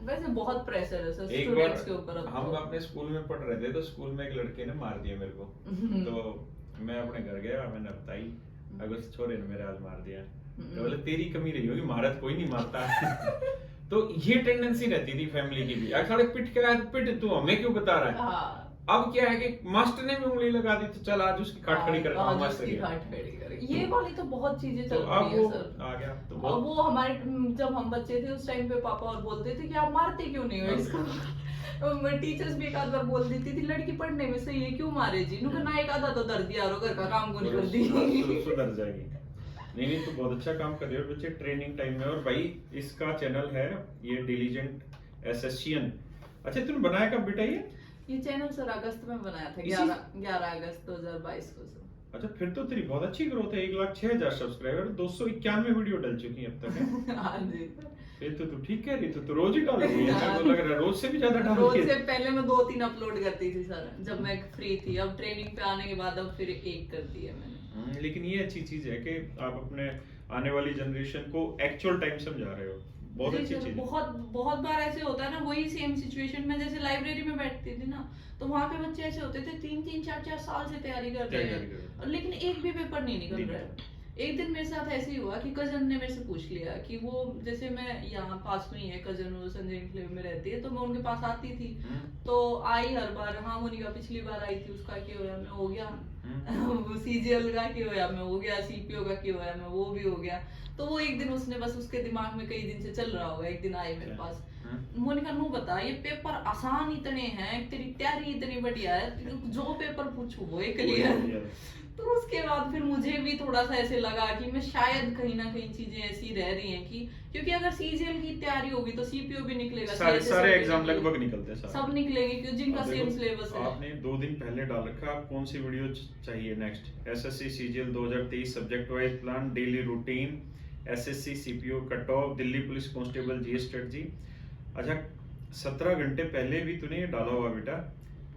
Speaker 2: वैसे बहुत प्रेशर है सर
Speaker 1: स्टूडेंट्स के ऊपर। हम अपने स्कूल में पढ़ रहे थे, तो स्कूल में एक लड़के ने मार दिया मेरे को। तो मैं अपने घर गया, मैंने बताई अगर छोरे ने मेरे आज मार दिया, तो बोले तेरी कमी रही होगी, महारत कोई नहीं मारता। तो ये टेंडेंसी रहती थी फैमिली की भी, अगर पिट तू हमें क्यों बता रहा है। अब क्या है कि मास्टर ने भी उंगली लगा दी, तो चल आज उसकी खाट खड़ी कर,
Speaker 2: ये वाली तो बहुत चीजें चल रही है सर।
Speaker 1: आ गया तो
Speaker 2: वो हमारे जब हम बच्चे थे उस टाइम पे पापा और बोलते थे कि आप मारते क्यों नहीं हो इसको। टीचर्स भी एक आध बार बोल देती थी लड़की पढ़ने में सही है क्यों मारे जी, नुका ना एक आधा तो दर्द दिया और घर का काम को नहीं कर दी,
Speaker 1: सुधर जाएगी। नहीं तो बहुत अच्छा काम कर रहे हो बच्चे ट्रेनिंग टाइम में। और भाई इसका चैनल है ये डिलीजेंट एसएसशियन। अच्छा तूने बनाया कब बेटा
Speaker 2: ये चैनल सर अगस्त में बनाया था, 11 अगस्त 2022 को सर।
Speaker 1: अच्छा फिर तो तेरी बहुत अच्छी ग्रोथ है, 1,06,000 सब्सक्राइबर, 291 वीडियो डल चुकी है अब तक है।
Speaker 2: हाँ जी
Speaker 1: फिर तो तू ठीक कह रही, तो रोज ही डाल रही है। मुझे लग रहा है रोज से भी ज्यादा डाल रही है।
Speaker 2: रोज से पहले मैं 2-3 अपलोड करती थी सर जब मैं फ्री थी, अब ट्रेनिंग पे आने के बाद अब फिर 1 कर दी है मैंने।
Speaker 1: लेकिन ये अच्छी चीज है कि आप अपने आने वाली जनरेशन को एक्चुअल टाइम समझा रहे हो। बहुत
Speaker 2: जी
Speaker 1: अच्छी
Speaker 2: सर,
Speaker 1: चीज है।
Speaker 2: बहुत बहुत बार ऐसे होता है ना, वही सेम सिचुएशन में, जैसे लाइब्रेरी में बैठती थी ना, तो वहां पे बच्चे ऐसे होते थे 3-3 4-4 साल से तैयारी कर रहे
Speaker 1: तैयारी कर
Speaker 2: हैं,
Speaker 1: रहे
Speaker 2: और लेकिन एक भी पेपर नहीं निकल
Speaker 1: नहीं
Speaker 2: रहा
Speaker 1: निकल।
Speaker 2: है। एक दिन मेरे साथ ऐसे ही हुआ कि कजन ने मेरे से पूछ लिया कि वो, जैसे मैं यहाँ पास में ही है कजन, वो संजय एन्क्लेव में रहती है, तो मैं उनके पास आती थी, तो आई हर बार, हाँ मोनिका पिछली बार आई थी, उसका क्या होया, मैं हो गया वो सीजीएल का क्या होया, मैं हो गया, सीपीओ का क्या होया, मैं वो भी हो गया। तो वो एक दिन उसने बस, उसके दिमाग में कई दिन से चल रहा होगा, एक दिन आई मेरे पास, मोनिका नू बता, ये पेपर आसान इतने हैं, तेरी तैयारी इतनी बढ़िया है, जो पेपर पूछू वो एक क्लियर। तो उसके बाद फिर मुझे भी थोड़ा सा ऐसे लगा कि मैं शायद कहीं ना कहीं चीजें ऐसी रह रही हैं कि, क्योंकि अगर सीजीएल की तैयारी होगी तो सीपीओ भी निकलेगा,
Speaker 1: सारे एग्जाम लगभग निकलते हैं,
Speaker 2: सब निकलेंगे, क्योंकि जिनका सेम सिलेबस है।
Speaker 1: आपने 2 दिन पहले डाल रखा, आप कौन सी वीडियो चाहिए next? SSC CGL 2023 subject wise plan, daily routine, SSC CPO cut off, Delhi police constable जी स्ट्रेटजी। अच्छा, 17 घंटे पहले भी तूने ये डाला हुआ बेटा,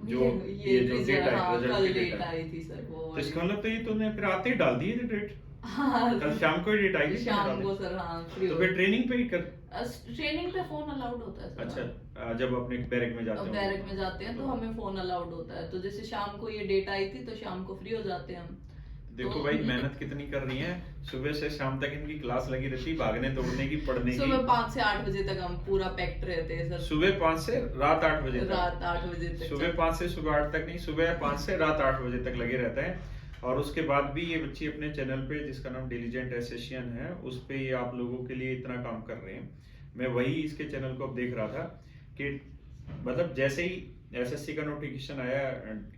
Speaker 1: जो ये जो डेट आई,
Speaker 2: हाँ,
Speaker 1: रिजल्ट
Speaker 2: कल
Speaker 1: की
Speaker 2: डेट
Speaker 1: डेट
Speaker 2: आई थी सर वो
Speaker 1: तो इसका मतलब तो ये तूने फिर आते ही डाल दी थी डेट?
Speaker 2: हाँ,
Speaker 1: कल शाम को ही डेट आई थी
Speaker 2: शाम को सर, हाँ फ्री
Speaker 1: तो फिर ट्रेनिंग पे ही कर।
Speaker 2: ट्रेनिंग पे फोन अलाउड होता है सर।
Speaker 1: अच्छा, जब अपने बैरक में जाते हो,
Speaker 2: बैरक में जाते हैं तो हमें फोन अलाउड होता है, तो जैसे शाम को ये डेट आई थी तो शाम को फ्री हो जाते हैं हम।
Speaker 1: देखो
Speaker 2: तो
Speaker 1: भाई मेहनत कितनी कर रही हैं, सुबह से शाम तक इनकी क्लास लगी रहती है, भागने दौड़ने की, पढ़ने की।
Speaker 2: सुबह 5 से 8 बजे तक हम पूरा पैक्ड रहते हैं सर।
Speaker 1: सुबह 5 से रात 8 बजे तक।
Speaker 2: रात 8 बजे तक।
Speaker 1: सुबह 5 से सुबह 8 तक नहीं, सुबह 5 से रात 8 बजे तक लगे रहते हैं। और उसके बाद भी ये बच्ची अपने चैनल पे, जिसका नाम डिलीजेंट एसेसियन है, उस पे ये आप लोगों के लिए इतना काम कर रहे हैं। मैं वही इसके चैनल को अब देख रहा था कि मतलब जैसे ही एसएससी का नोटिफिकेशन आया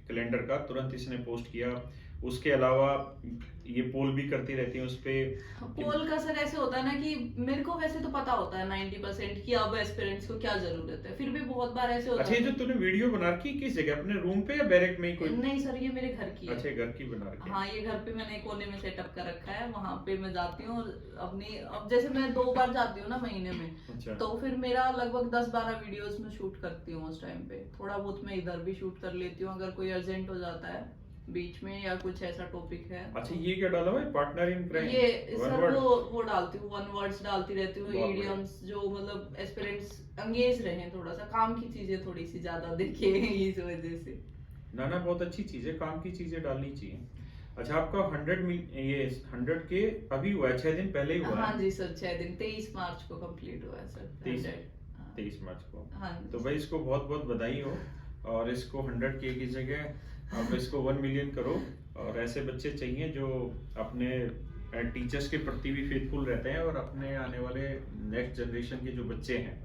Speaker 1: कैलेंडर का, तुरंत इसने पोस्ट किया। उसके अलावा ये पोल भी करती रहती है उस पे।
Speaker 2: पोल का सर ऐसे होता है ना कि मेरे को वैसे तो पता होता है 90% कि अब एस्पिरेंट्स को क्या जरूरत है, फिर भी बहुत बार ऐसे होता
Speaker 1: अच्छा,
Speaker 2: है।
Speaker 1: ये जो तूने वीडियो बना रखी किस जगह, अपने रूम पे या बैरक में ही कोई?
Speaker 2: नहीं सर, ये मेरे घर की है।
Speaker 1: अच्छा, घर की बना रखी है।
Speaker 2: हाँ, ये घर पे मैंने कोने में सेटअप कर रखा है, वहां पे मैं जाती हूँ और अपनी, अब जैसे मैं 2 बार जाती हूँ ना महीने में,
Speaker 1: अच्छा।
Speaker 2: तो फिर मेरा लगभग 10-12 वीडियोस में शूट करती हूँ उस टाइम पे। थोड़ा बहुत मैं इधर भी शूट कर लेती हूँ अगर कोई अर्जेंट हो जाता है बीच में या कुछ ऐसा टॉपिक है।
Speaker 1: अच्छा, ये क्या डाला हुआ है, पार्टनर इन क्राइम?
Speaker 2: ये सर वो डालती हूँ, 1 वर्ड्स डालती रहती हूँ, इडियम्स, जो मतलब एस्पिरेंट्स एंगेज रहे, थोड़ा सा काम की चीजें थोड़ी सी ज्यादा देखे इस वजह से।
Speaker 1: ना बहुत अच्छी चीज है, काम की चीजें डालनी चाहिए। अच्छा, आपका 100 के अभी हुआ है, 6 दिन पहले ही हुआ है?
Speaker 2: हाँ जी सर, 6 दिन, 23 मार्च को कंप्लीट हुआ है सर।
Speaker 1: 23 मार्च को।
Speaker 2: हाँ,
Speaker 1: तो भाई इसको बहुत बहुत बधाई हो, और इसको 100K की जगह आप इसको 1 मिलियन करो। और ऐसे बच्चे चाहिए जो अपने टीचर्स के प्रति भी फेथफुल रहते हैं, और अपने आने वाले नेक्स्ट जनरेशन के जो बच्चे हैं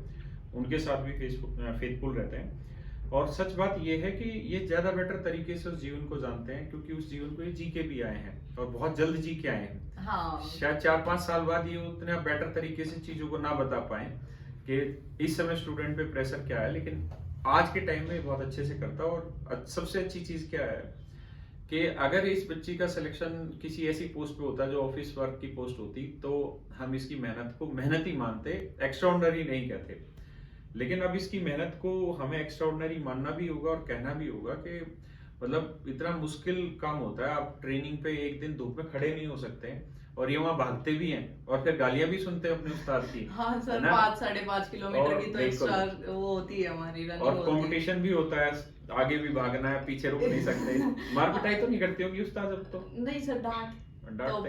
Speaker 1: उनके साथ भी फेथफुल रहते हैं। और सच बात ये है कि ये ज्यादा बेटर तरीके से उस जीवन को जानते हैं, क्योंकि उस जीवन को ये जी के भी आए हैं, और बहुत जल्द जी के आए हैं।
Speaker 2: हाँ।
Speaker 1: शायद 4-5 साल बाद ये उतने बेटर तरीके से चीजों को ना बता पाए कि इस समय स्टूडेंट पे प्रेशर क्या है, लेकिन आज के टाइम में बहुत अच्छे से करता है। और सबसे अच्छी चीज क्या है कि अगर इस बच्ची का सिलेक्शन किसी ऐसी पोस्ट पे होता जो ऑफिस वर्क की पोस्ट होती, तो हम इसकी मेहनत को मेहनत ही मानते, एक्स्ट्राऑर्डिनरी नहीं कहते। लेकिन अब इसकी मेहनत को हमें एक्स्ट्राऑर्डिनरी मानना भी होगा और कहना भी होगा कि मतलब इतना मुश्किल काम होता है। आप ट्रेनिंग पे एक दिन धूप में खड़े नहीं हो सकते, और ये वहाँ भागते भी हैं, और फिर गालियां भी सुनते हैं अपने उस्ताद की।
Speaker 2: हाँ सर, 5-5.5 किलोमीटर की तो एक्स्ट्रा वो होती है हमारी रनिंग,
Speaker 1: और कंपटीशन भी होता है, आगे भी भागना है, पीछे रुक नहीं सकते। मार पिटाई तो नहीं करती होगी उस्ताद अब तो?
Speaker 2: नहीं सर, डांट तो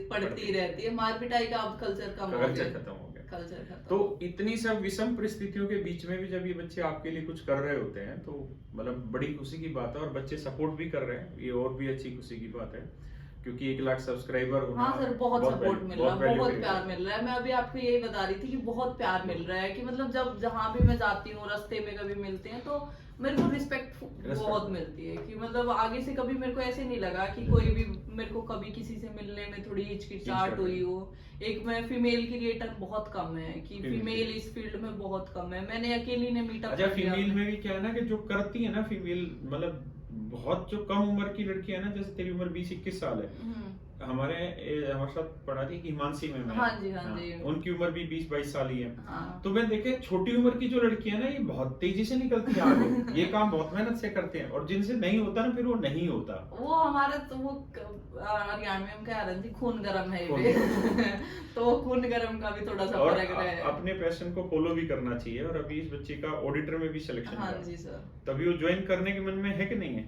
Speaker 2: पड़ती रहती है, मार पिटाई का अब कल्चर कम हो गया,
Speaker 1: कल्चर खत्म हो गया।
Speaker 2: कल्चर खत्म।
Speaker 1: तो इतनी सब विषम परिस्थितियों के बीच में भी जब ये बच्चे आपके लिए कुछ कर रहे होते हैं, तो मतलब बड़ी खुशी की बात है। और बच्चे सपोर्ट भी कर रहे हैं, ये और भी अच्छी खुशी की बात है, क्योंकि 1 लाख सब्सक्राइबर होना।
Speaker 2: हाँ सर, बहुत सपोर्ट मिल रहा है, बहुत प्यार मिल रहा है। मैं अभी आपको यही बता रही थी कि बहुत प्यार मिल रहा है, कि मतलब जब जहाँ भी मैं जाती हूँ, रास्ते में कभी मिलते हैं, तो मेरे को रिस्पेक्ट बहुत मिलती है। कि मतलब आगे से कभी मेरे को ऐसे नहीं लगा कि कोई भी मेरे को कभी किसी से मिलने में थोड़ी हिचकिचाहट हुई हो। एक मैं फीमेल क्रिएटर बहुत कम है, कि फीमेल इस फील्ड में बहुत कम है, मैंने अकेली ने मीटअप।
Speaker 1: अच्छा, फीमेल में भी क्या है ना कि जो करती है ना फीमेल, मतलब बहुत जो कम उम्र की लड़की है ना, जैसे तेरी उम्र 20-21 साल है, हमारे साथ पढ़ा थी कि हिमांशी में
Speaker 2: हाँ जी, हाँ जी।
Speaker 1: उनकी उम्र भी 20-22 साल ही है।
Speaker 2: हाँ।
Speaker 1: तो मैं देखे छोटी उम्र की जो लड़कियां ना ये बहुत तेजी से निकलती हैं आगे, ये काम बहुत मेहनत से करते हैं, और जिनसे नहीं होता ना फिर वो नहीं होता।
Speaker 2: वो हमारा तो वो हरियाणा में हम कह रहे थे खून गरम है
Speaker 1: खून
Speaker 2: ये तो वो खून गरम का भी थोड़ा सा
Speaker 1: और
Speaker 2: फर्क है।
Speaker 1: अपने पैशन को फॉलो भी करना चाहिए, और अभी इस बच्चे का ऑडिटर में भी सिलेक्शन
Speaker 2: हाँ
Speaker 1: हुआ।
Speaker 2: जी सर।
Speaker 1: तभी वो ज्वाइन करने के मन में है कि नहीं है?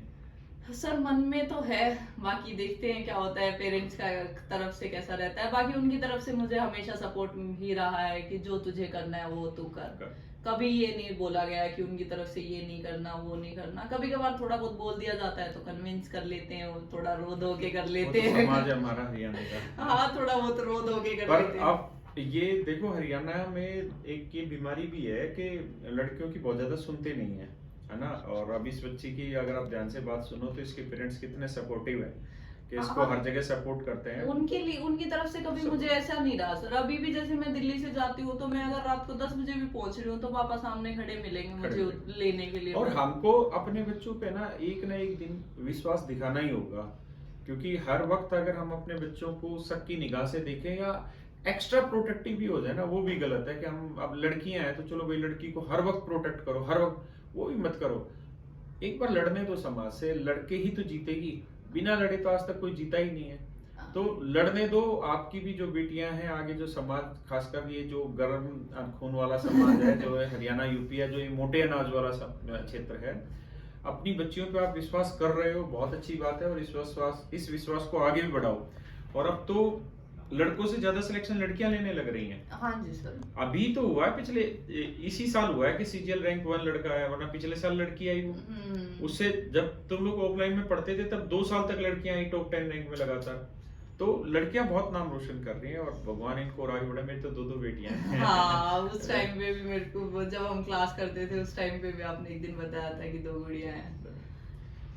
Speaker 2: सर मन में तो है, बाकी देखते हैं क्या होता है, पेरेंट्स का तरफ से कैसा रहता है। बाकी उनकी तरफ से मुझे हमेशा सपोर्ट ही रहा है कि जो तुझे करना है वो तू कर। कभी ये नहीं बोला गया कि उनकी तरफ से ये नहीं करना वो नहीं करना। कभी कभार थोड़ा बहुत बोल दिया जाता है तो कन्विंस कर लेते हैं, वो थोड़ा रो धो के कर लेते हैं।
Speaker 1: समाज है हमारा हरियाणा का।
Speaker 2: हाँ थोड़ा बहुत रो धो के कर
Speaker 1: पर
Speaker 2: लेते हैं।
Speaker 1: अब ये देखो हरियाणा में एक ये बीमारी भी है कि लड़कियों की बहुत ज्यादा सुनते नहीं है ना। और अब इस बच्ची की अगर आप ध्यान से बात सुनो तो इसके पेरेंट्स कितने सपोर्टिव है कि इसको हर जगह सपोर्ट करते हैं।
Speaker 2: उनके लिए उनकी तरफ से कभी मुझे ऐसा नहीं रहा सर। अभी भी जैसे मैं दिल्ली से जाती हूँ तो मैं अगर रात को 10 बजे भी पहुंच रही हूँ तो पापा सामने खड़े मिलेंगे मुझे लेने के लिए।
Speaker 1: और हमको अपने बच्चों पे ना एक दिन विश्वास दिखाना ही होगा, क्योंकि हर वक्त अगर हम अपने बच्चों को शक की निगाह से देखें या एक्स्ट्रा प्रोटेक्टिव भी हो जाए ना, वो भी गलत है। कि हम अब लड़कियां हैं तो चलो भाई लड़की को हर वक्त प्रोटेक्ट करो, हर वक्त वो भी मत करो। एक बार लड़ने दो समाज से, लड़के ही तो जीतेगी। बिना लड़े तो आज तक कोई जीता ही नहीं है। तो लड़ने दो। आपकी भी जो बेटियां हैं आगे, जो समाज खासकर ये जो गर्म खून वाला समाज है जो है हरियाणा यूपी है, जो ये मोटे अनाज वाला क्षेत्र है, अपनी बच्चियों पे आप विश्वास कर रहे हो, बहुत अच्छी बात है। और इस विश्वास को आगे भी बढ़ाओ। और अब तो लड़कों से ज्यादा सिलेक्शन लड़कियां लेने लग रही हैं।
Speaker 2: हाँ जी सर।
Speaker 1: अभी तो हुआ है, पिछले इसी साल हुआ है कि सीजीएल रैंक 1 लड़का है, वरना पिछले साल लड़की आई वो। उससे जब तुम लोग ऑफलाइन में पढ़ते थे तब 2 साल तक लड़कियां आई टॉप 10 रैंक में लगातार। तो लड़कियां बहुत नाम रोशन कर रही हैं और भगवान इनको और आगे बढ़े। मेरी तो 2 बेटियां हैं।
Speaker 2: हाँ उस टाइम पे भी मेरे को, जब हम क्लास करते थे उस टाइम पे भी आपने एक दिन बताया था कि 2 गुड़ियां हैं।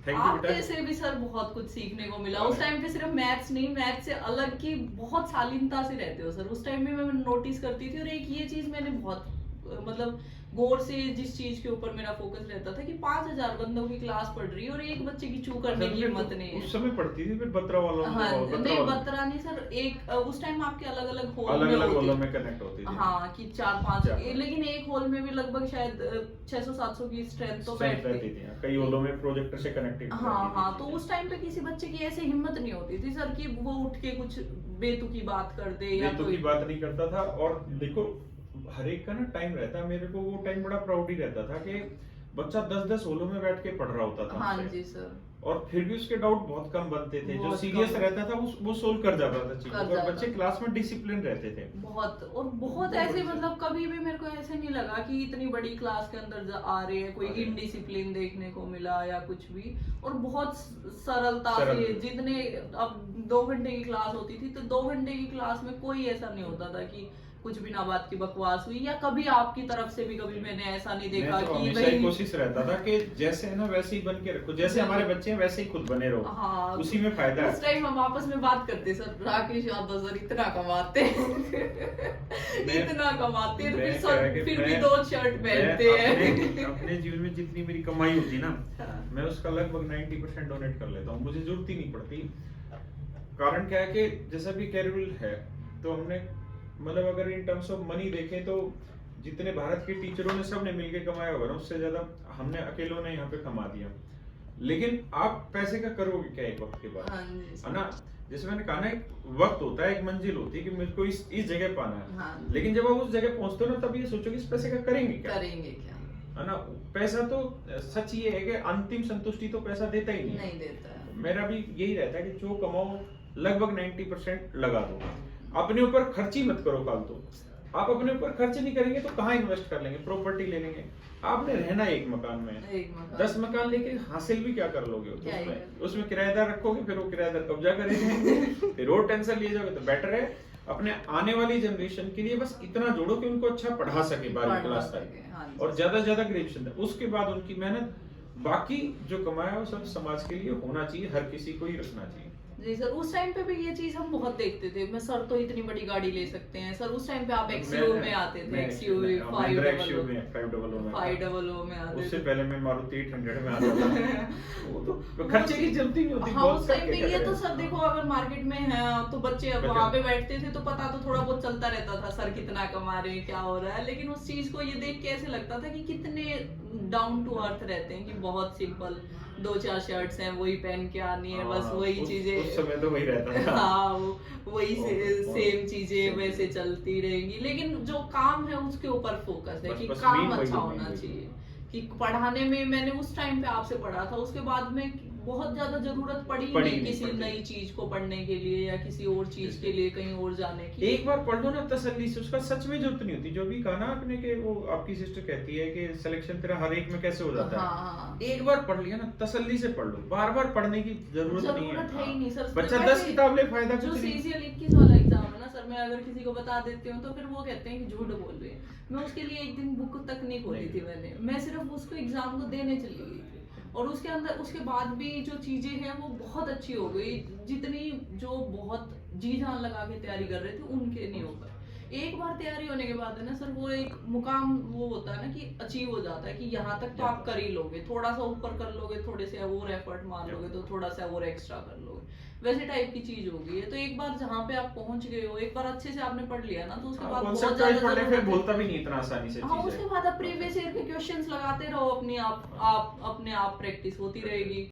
Speaker 2: आपके से भी सर बहुत कुछ सीखने को मिला। उस टाइम पे सिर्फ मैथ्स नहीं, मैथ्स से अलग की बहुत शालीनता से रहते हो सर। उस टाइम में मैं नोटिस करती थी, और एक ये चीज मैंने बहुत मतलब गौर से जिस चीज के ऊपर मेरा फोकस रहता था कि 5000 बंदों की क्लास पढ़ रही है और एक बच्चे की चू करने की हिम्मत नहीं है।
Speaker 1: उस समय पढ़ती थी फिर बत्रा वालों में।
Speaker 2: हाँ नहीं बत्रा नहीं सर, एक उस टाइम आपके अलग अलग
Speaker 1: हॉल में कनेक्ट होती थी।
Speaker 2: हाँ कि 4-5, लेकिन एक हॉल में भी लगभग शायद 600-700 की स्ट्रेंथ तो बैठती थी।
Speaker 1: कई हॉलों में प्रोजेक्टर से कनेक्टेड।
Speaker 2: हाँ तो उस टाइम पे किसी बच्चे की ऐसे हिम्मत नहीं होती थी सर कि वो उठ के कुछ बेतुकी बात कर दे या
Speaker 1: बेतुकी बात नहीं करता था। और देखो हर एक का ना टाइम रहता है। मेरे को वो टाइम बड़ा प्राउड ही रहता था कि बच्चा 10-10 हॉलों में बैठ के पढ़ रहा होता था।
Speaker 2: हाँ जी सर।
Speaker 1: और फिर भी उसके डाउट बहुत कम बनते थे। जो सीरियस रहता था वो सोल्व कर जाता था चीजों को। और बच्चे क्लास में डिसिप्लिन रहते थे
Speaker 2: बहुत। और बहुत ऐसे मतलब कभी भी मेरे को ऐसे नहीं लगा कि इतनी बड़ी क्लास के अंदर आ रहे हैं कोई इनडिसिप्लिन देखने को मिला या कुछ भी। और बहुत सरलता से, जितने अब 2 घंटे की क्लास होती थी तो 2 घंटे की क्लास में कोई ऐसा नहीं होता था कि कुछ बिना बात की बकवास हुई, या कभी आपकी तरफ से भी कभी मैंने ऐसा नहीं देखा
Speaker 1: तो
Speaker 2: कि
Speaker 1: भाई कोशिश रहता था कि जैसे है ना वैसे ही बन के रखो, जैसे हमारे बच्चे हैं वैसे ही खुद बने रहो।
Speaker 2: हाँ,
Speaker 1: उसी में फायदा है।
Speaker 2: उस टाइम हम आपस में बात करते सर, राकेश यादव सर इतना कमाते इतना कमाते फिर भी 2 शर्ट पहनते हैं।
Speaker 1: अपने जीवन में जितनी मेरी कमाई होती ना मैं उसका लगभग 90% डोनेट कर लेता हूँ। मुझे जरूरत ही नहीं पड़ती। कारण क्या है कि जैसा भी कैरियर है तो हमने मतलब अगर इन टर्म्स ऑफ मनी देखें तो जितने भारत के टीचरों ने सबने मिलकर कमाया होगा ना उससे ज्यादा हमने अकेलों ने यहाँ पे कमा दिया। लेकिन आप पैसे का करोगे क्या एक वक्त के बाद, है ना। जैसे मैंने कहा ना एक वक्त होता है, एक मंजिल होती है कि मेरे को इस जगह पाना है।
Speaker 2: हाँ।
Speaker 1: लेकिन जब आप उस जगह पहुंचते हो ना तब ये सोचो कि इस पैसे का करेंगे क्या, है ना। पैसा तो सच ये है कि अंतिम संतुष्टि तो पैसा देता ही नहीं
Speaker 2: देता है।
Speaker 1: मेरा भी यही रहता है कि जो कमाओ लगभग 90% लगा दो। अपने ऊपर खर्च ही मत करो फालतू। आप अपने ऊपर खर्च नहीं करेंगे तो कहाँ इन्वेस्ट कर लेंगे, प्रॉपर्टी ले लेंगे। आपने रहना एक मकान में, 10 मकान लेके हासिल भी क्या कर लोगे उसमें किराएदार रखोगे, फिर वो किराएदार कब्जा करेंगे फिर और टेंशन लिए जाओगे। तो बेटर है अपने आने वाली जनरेशन के लिए बस इतना जोड़ो कि उनको अच्छा पढ़ा सके 12वीं क्लास तक, और ज्यादा से ज्यादा ग्रेजुएशन तक। उसके बाद उनकी मेहनत, बाकी जो कमाया वो सब समाज के लिए होना चाहिए, हर किसी को ही रखना चाहिए।
Speaker 2: जी सर, उस टाइम पे भी ये चीज हम बहुत देखते थे। मैं सर तो इतनी बड़ी गाड़ी ले सकते हैं सर, उस टाइम पे आप एक्सयूवी में आते थे, एक्सयूवी 500 में, 500 में आते
Speaker 1: उससे
Speaker 2: थे।
Speaker 1: पहले मैं मारुति 800 में आता था। वो तो खर्चे की जल्दी नहीं होती,
Speaker 2: हाँ
Speaker 1: बहुत
Speaker 2: उस टाइम
Speaker 1: करके
Speaker 2: पे ये
Speaker 1: कर
Speaker 2: तो
Speaker 1: रहे
Speaker 2: सर
Speaker 1: हैं।
Speaker 2: देखो, अगर मार्केट में है तो बच्चे
Speaker 1: बच्चे-
Speaker 2: वहां पे बैठते थे तो पता तो थोड़ा बहुत चलता रहता था, सर कितना कमा रहे हैं, क्या हो रहा है। लेकिन उस चीज को ये देख के ऐसे लगता था कि कितने डाउन टू अर्थ रहते हैं, कि बहुत सिंपल 2-4 शर्ट्स हैं वही पहन के आनी है, बस
Speaker 1: हाँ,
Speaker 2: वही
Speaker 1: उस
Speaker 2: चीजें।
Speaker 1: समय तो वही रहता था।
Speaker 2: हाँ वही
Speaker 1: बहुत-
Speaker 2: सेम चीजें
Speaker 1: same
Speaker 2: वैसे
Speaker 1: चीजें।
Speaker 2: चलती रहेंगी। लेकिन जो काम है उसके ऊपर फोकस है
Speaker 1: बस-
Speaker 2: कि
Speaker 1: बस
Speaker 2: काम
Speaker 1: main वही
Speaker 2: अच्छा
Speaker 1: है,
Speaker 2: होना
Speaker 1: main वही
Speaker 2: चाहिए। कि पढ़ाने में मैंने उस टाइम पे आपसे पढ़ा था, उसके बाद में बहुत ज्यादा जरूरत पड़ी
Speaker 1: पड़ी
Speaker 2: नहीं
Speaker 1: नहीं,
Speaker 2: किसी
Speaker 1: पड़ी
Speaker 2: नई
Speaker 1: नहीं।
Speaker 2: चीज को पढ़ने के लिए या किसी और चीज के लिए कहीं और जाने की।
Speaker 1: एक बार पढ़ लो ना तसल्ली से, उसका सच में जरूरत नहीं होती। जो भी कहा ना आपने कि वो आपकी सिस्टर कहती है कि सिलेक्शन तेरा हर एक में कैसे हो जाता है।
Speaker 2: हाँ
Speaker 1: एक बार पढ़ लिया ना, तसल्ली से पढ़ लो, बार बार पढ़ने की जरूरत नहीं है।
Speaker 2: जरूरत है ही नहीं सर।
Speaker 1: बच्चा
Speaker 2: वैसे
Speaker 1: 10 किताब ले, फायदा
Speaker 2: जो
Speaker 1: कुछ नहीं।
Speaker 2: सीजीएल 21 वाला एग्जाम है ना सर, मैं अगर किसी को बता देती हूँ तो फिर वो कहते हैं कि झूठ बोल रही है। मैं उसके लिए एक दिन बुक तक नहीं खोली थी मैंने, मैं सिर्फ उसको एग्जाम को देने चली गई थी। और उसके अंदर उसके बाद भी जो चीजें हैं वो बहुत अच्छी हो गई। जितनी जो बहुत जी जान लगा के तैयारी कर रहे थे उनके नहीं हो पाए। एक बार तैयारी होने के बाद है ना सर, वो एक मुकाम वो होता है ना कि अचीव हो जाता है कि यहाँ तक तो आप कर ही लोगे, थोड़ा सा ऊपर कर लोगे, थोड़े से और एफर्ट मार लोगे तो थोड़ा सा और एक्स्ट्रा कर लोगे, वैसे टाइप की चीज हो गई है। तो एक बार जहाँ पे आप पहुंच गए हो, एक बार अच्छे से आपने पढ़ लिया ना, तो उसके बाद बहुत
Speaker 1: कॉन्सेप्ट
Speaker 2: ज्यादा
Speaker 1: वाइज पढ़ ले, फिर
Speaker 2: जरूरत है।
Speaker 1: बोलता भी नहीं इतना आसानी से
Speaker 2: हाँ
Speaker 1: चीजें।
Speaker 2: उसके बाद आप प्रीवियस ईयर के क्वेश्चंस लगाते रहो, अपनी आप अपने आप प्रैक्टिस होती रहेगी।